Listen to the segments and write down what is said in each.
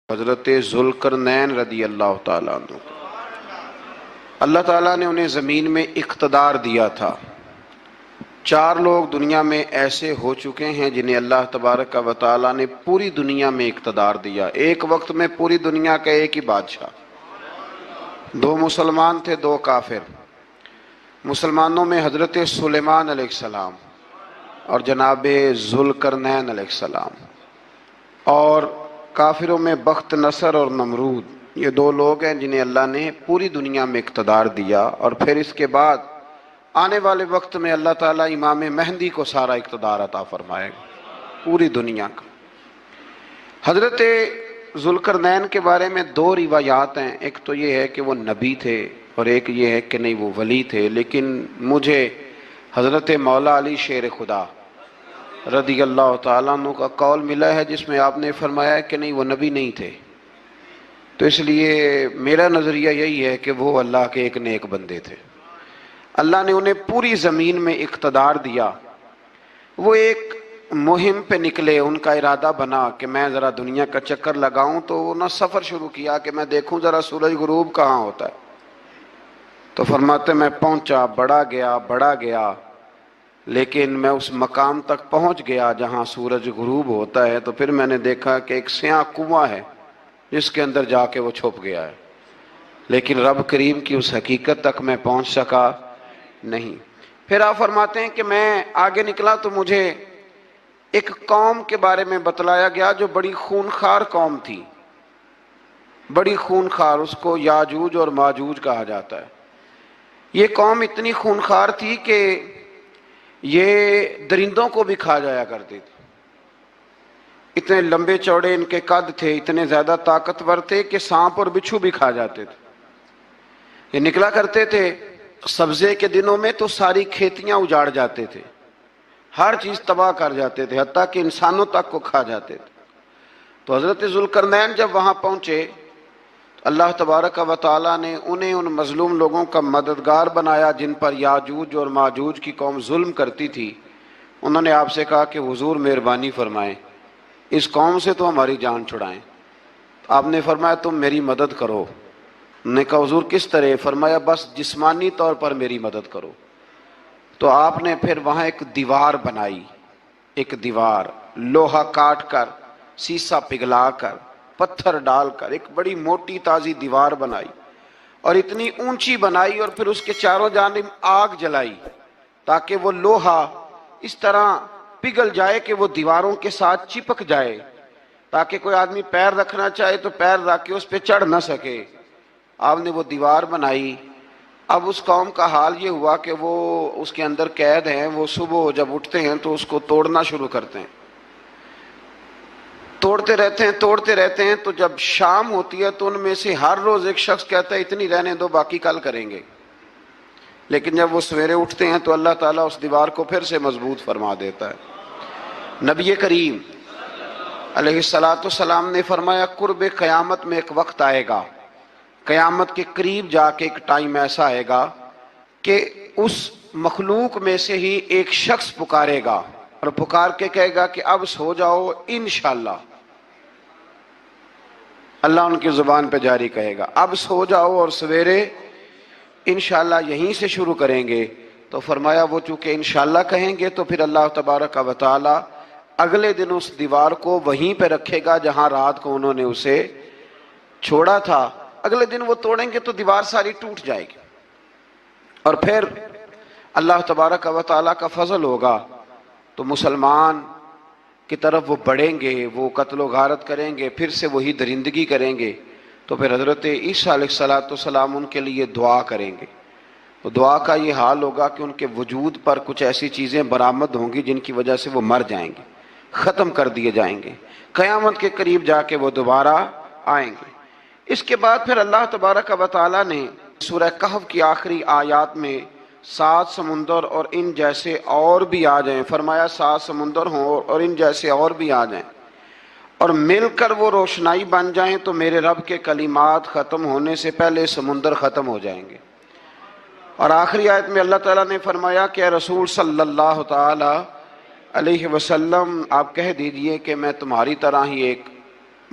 حضرت ذوالقرنین رضی اللہ تعالیٰ عنہ، اللہ تعالیٰ نے انہیں زمین میں اقتدار دیا تھا۔ 4 لوگ دنیا میں ایسے ہو چکے ہیں جنہیں اللہ تبارک و تعالیٰ نے پوری دنیا میں اقتدار دیا، ایک وقت میں پوری دنیا کا ایک ہی بادشاہ۔ 2 مسلمان تھے، 2 کافر۔ مسلمانوں میں حضرت سلیمان علیہ السلام اور جناب ذوالقرنین علیہ السلام، اور کافروں میں بخت نصر اور نمرود۔ یہ 2 لوگ ہیں جنہیں اللہ نے پوری دنیا میں اقتدار دیا، اور پھر اس کے بعد آنے والے وقت میں اللہ تعالیٰ امام مہدی کو سارا اقتدار عطا فرمائے گا، پوری دنیا کا۔ حضرت ذوالقرنین کے بارے میں 2 روایات ہیں، ایک تو یہ ہے کہ وہ نبی تھے اور ایک یہ ہے کہ نہیں وہ ولی تھے، لیکن مجھے حضرت مولا علی شیر خدا رضی اللہ تعالیٰ عنہ کا قول ملا ہے جس میں آپ نے فرمایا ہے کہ نہیں وہ نبی نہیں تھے۔ تو اس لیے میرا نظریہ یہی ہے کہ وہ اللہ کے ایک نیک بندے تھے، اللہ نے انہیں پوری زمین میں اقتدار دیا۔ وہ ایک مہم پہ نکلے، ان کا ارادہ بنا کہ میں ذرا دنیا کا چکر لگاؤں، تو انہوں نے سفر شروع کیا کہ میں دیکھوں ذرا سورج غروب کہاں ہوتا ہے۔ تو فرماتے میں پہنچا، بڑا گیا، لیکن میں اس مقام تک پہنچ گیا جہاں سورج غروب ہوتا ہے، تو پھر میں نے دیکھا کہ ایک سیاہ کنواں ہے جس کے اندر جا کے وہ چھپ گیا ہے، لیکن رب کریم کی اس حقیقت تک میں پہنچ سکا نہیں۔ پھر آپ فرماتے ہیں کہ میں آگے نکلا تو مجھے ایک قوم کے بارے میں بتلایا گیا جو بڑی خونخوار قوم تھی، بڑی خونخوار، اس کو یاجوج اور ماجوج کہا جاتا ہے۔ یہ قوم اتنی خونخوار تھی کہ یہ درندوں کو بھی کھا جایا کرتی تھی، اتنے لمبے چوڑے ان کے قد تھے، اتنے زیادہ طاقتور تھے کہ سانپ اور بچھو بھی کھا جاتے تھے۔ یہ نکلا کرتے تھے سبزے کے دنوں میں تو ساری کھیتیاں اجاڑ جاتے تھے، ہر چیز تباہ کر جاتے تھے، حتیٰ کہ انسانوں تک کو کھا جاتے تھے۔ تو حضرت ذوالقرنین جب وہاں پہنچے، اللہ تبارک و تعالیٰ نے انہیں ان مظلوم لوگوں کا مددگار بنایا جن پر یاجوج اور ماجوج کی قوم ظلم کرتی تھی۔ انہوں نے آپ سے کہا کہ حضور مہربانی فرمائیں، اس قوم سے تو ہماری جان چھڑائیں۔ آپ نے فرمایا تم میری مدد کرو۔ انہوں نے کہا حضور کس طرح؟ فرمایا بس جسمانی طور پر میری مدد کرو۔ تو آپ نے پھر وہاں ایک دیوار بنائی، ایک دیوار، لوہا کاٹ کر، سیسا پگھلا کر، پتھر ڈال کر ایک بڑی موٹی تازی دیوار بنائی، اور اتنی اونچی بنائی، اور پھر اس کے چاروں جانب آگ جلائی تاکہ وہ لوہا اس طرح پگھل جائے کہ وہ دیواروں کے ساتھ چپک جائے، تاکہ کوئی آدمی پیر رکھنا چاہے تو پیر رکھ کے اس پہ چڑھ نہ سکے۔ آپ نے وہ دیوار بنائی۔ اب اس قوم کا حال یہ ہوا کہ وہ اس کے اندر قید ہیں، وہ صبح جب اٹھتے ہیں تو اس کو توڑنا شروع کرتے ہیں، توڑتے رہتے ہیں، تو جب شام ہوتی ہے تو ان میں سے ہر روز ایک شخص کہتا ہے اتنی رہنے دو، باقی کل کریں گے۔ لیکن جب وہ سویرے اٹھتے ہیں تو اللہ تعالیٰ اس دیوار کو پھر سے مضبوط فرما دیتا ہے۔ نبی کریم علیہ السلام نے فرمایا قرب قیامت میں ایک وقت آئے گا، قیامت کے قریب جا کے ایک ٹائم ایسا آئے گا کہ اس مخلوق میں سے ہی ایک شخص پکارے گا اور پکار کے کہے گا کہ اب سو جاؤ انشاءاللہ۔ اللہ ان کی زبان پہ جاری کہے گا اب سو جاؤ اور سویرے انشاءاللہ یہیں سے شروع کریں گے۔ تو فرمایا وہ چونکہ انشاءاللہ کہیں گے تو پھر اللہ تبارک و تعالی اگلے دن اس دیوار کو وہیں پہ رکھے گا جہاں رات کو انہوں نے اسے چھوڑا تھا۔ اگلے دن وہ توڑیں گے تو دیوار ساری ٹوٹ جائے گی، اور پھر اللہ تبارک و تعالیٰ کا فضل ہوگا تو مسلمان کی طرف وہ بڑھیں گے، وہ قتل و غارت کریں گے، پھر سے وہی درندگی کریں گے۔ تو پھر حضرت عیسیٰ علیہ السلام ان کے لیے دعا کریں گے۔ تو دعا کا یہ حال ہوگا کہ ان کے وجود پر کچھ ایسی چیزیں برآمد ہوں گی جن کی وجہ سے وہ مر جائیں گے، ختم کر دیے جائیں گے، قیامت کے قریب جا کے وہ دوبارہ آئیں گے۔ اس کے بعد پھر اللہ تبارک و تعالیٰ نے سورہ کہف کی آخری آیات میں 7 سمندر اور ان جیسے اور بھی آ جائیں، فرمایا 7 سمندر ہوں اور ان جیسے اور بھی آ جائیں، اور مل کر وہ روشنائی بن جائیں تو میرے رب کے کلمات ختم ہونے سے پہلے سمندر ختم ہو جائیں گے۔ اور آخری آیت میں اللہ تعالیٰ نے فرمایا کہ اے رسول صلی اللہ تعالی علیہ وسلم آپ کہہ دیجئے کہ میں تمہاری طرح ہی ایک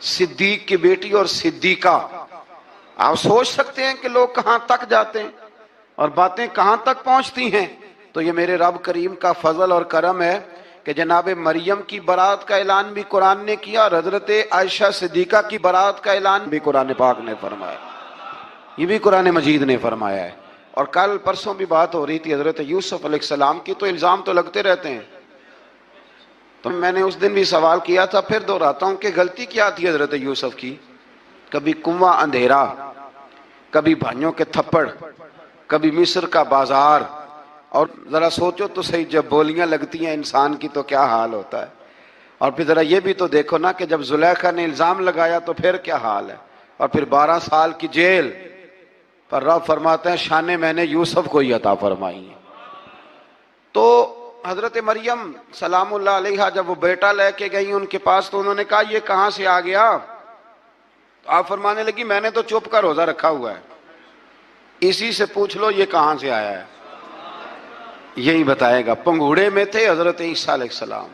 صدیق کی بیٹی اور صدیقہ. آپ سوچ سکتے ہیں کہ لوگ کہاں تک جاتے ہیں اور باتیں کہاں تک پہنچتی ہیں. تو یہ میرے رب کریم کا فضل اور کرم ہے کہ جناب مریم کی برات کا اعلان بھی قرآن نے کیا اور حضرت عائشہ صدیقہ کی برات کا اعلان بھی قرآن پاک نے فرمایا. یہ بھی قرآن مجید نے فرمایا ہے. اور کل پرسوں بھی بات ہو رہی تھی حضرت یوسف علیہ السلام کی. تو الزام تو لگتے رہتے ہیں. تو میں نے اس دن بھی سوال کیا تھا, پھر دہراتا ہوں کہ غلطی کیا تھی حضرت یوسف کی. کبھی کنواں اندھیرا, کبھی بھائیوں کے تھپڑ, کبھی مصر کا بازار. اور ذرا سوچو تو صحیح, جب بولیاں لگتی ہیں انسان کی تو کیا حال ہوتا ہے. اور پھر ذرا یہ بھی تو دیکھو نا کہ جب زلیخا نے الزام لگایا تو پھر کیا حال ہے. اور پھر 12 سال کی جیل پر رب فرماتے ہیں شانیں میں نے یوسف کو ہی عطا فرمائی ہیں. تو حضرت مریم سلام اللہ علیہا جب وہ بیٹا لے کے گئی ان کے پاس تو انہوں نے کہا یہ کہاں سے آ گیا. تو آپ فرمانے لگی میں نے تو چپ کر روزہ رکھا ہوا ہے, اسی سے پوچھ لو یہ کہاں سے آیا ہے. یہی بتائے گا. پنگوڑے میں تھے حضرت عیسیٰ علیہ السلام,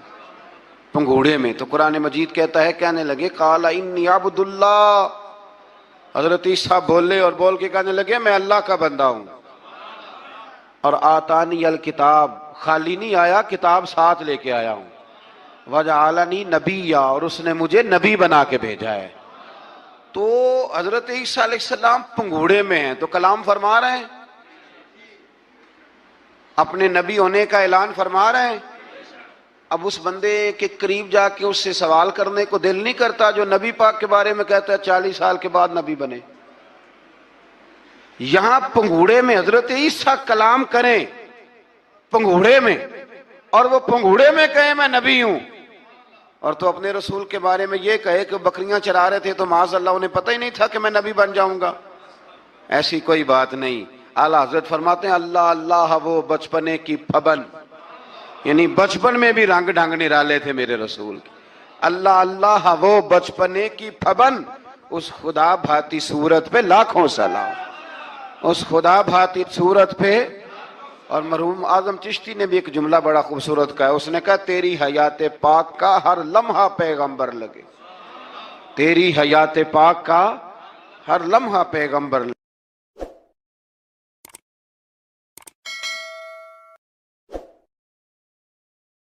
پنگوڑے میں. تو قرآن مجید کہتا ہے کہنے لگے قال انی عبد اللہ. حضرت عیسیٰ بولے اور بول کے کہنے لگے میں اللہ کا بندہ ہوں. اور آتانی الکتاب, خالی نہیں آیا, کتاب ساتھ لے کے آیا ہوں. وجعلنی نبیا, اور اس نے مجھے نبی بنا کے بھیجا ہے. تو حضرت عیسیٰ علیہ السلام پنگوڑے میں ہیں تو کلام فرما رہے ہیں, اپنے نبی ہونے کا اعلان فرما رہے ہیں. اب اس بندے کے قریب جا کے اس سے سوال کرنے کو دل نہیں کرتا جو نبی پاک کے بارے میں کہتا ہے 40 سال کے بعد نبی بنے. یہاں پنگوڑے میں حضرت عیسیٰ کلام کریں پنگوڑے میں, اور وہ پنگوڑے میں کہے میں نبی ہوں. اور تو اپنے رسول کے بارے میں یہ کہے کہ بکریاں چرا رہے تھے تو معاذ اللہ انہیں پتہ ہی نہیں تھا کہ میں نبی بن جاؤں گا. ایسی کوئی بات نہیں. اعلیٰ حضرت فرماتے ہیں اللہ اللہ وہ بچپنے کی پھبن, یعنی بچپن میں بھی رنگ ڈھنگ نرالے تھے میرے رسول کے. اللہ اللہ وہ بچپنے کی پھبن, اس خدا بھاتی صورت پہ لاکھوں سلام, اس خدا بھاتی صورت پہ. اور مرحوم اعظم چشتی نے بھی ایک جملہ بڑا خوبصورت کہا, اس نے کہا تیری حیات پاک کا ہر لمحہ پیغمبر لگے. تیری حیات پاک کا ہر لمحہ پیغمبر لگے.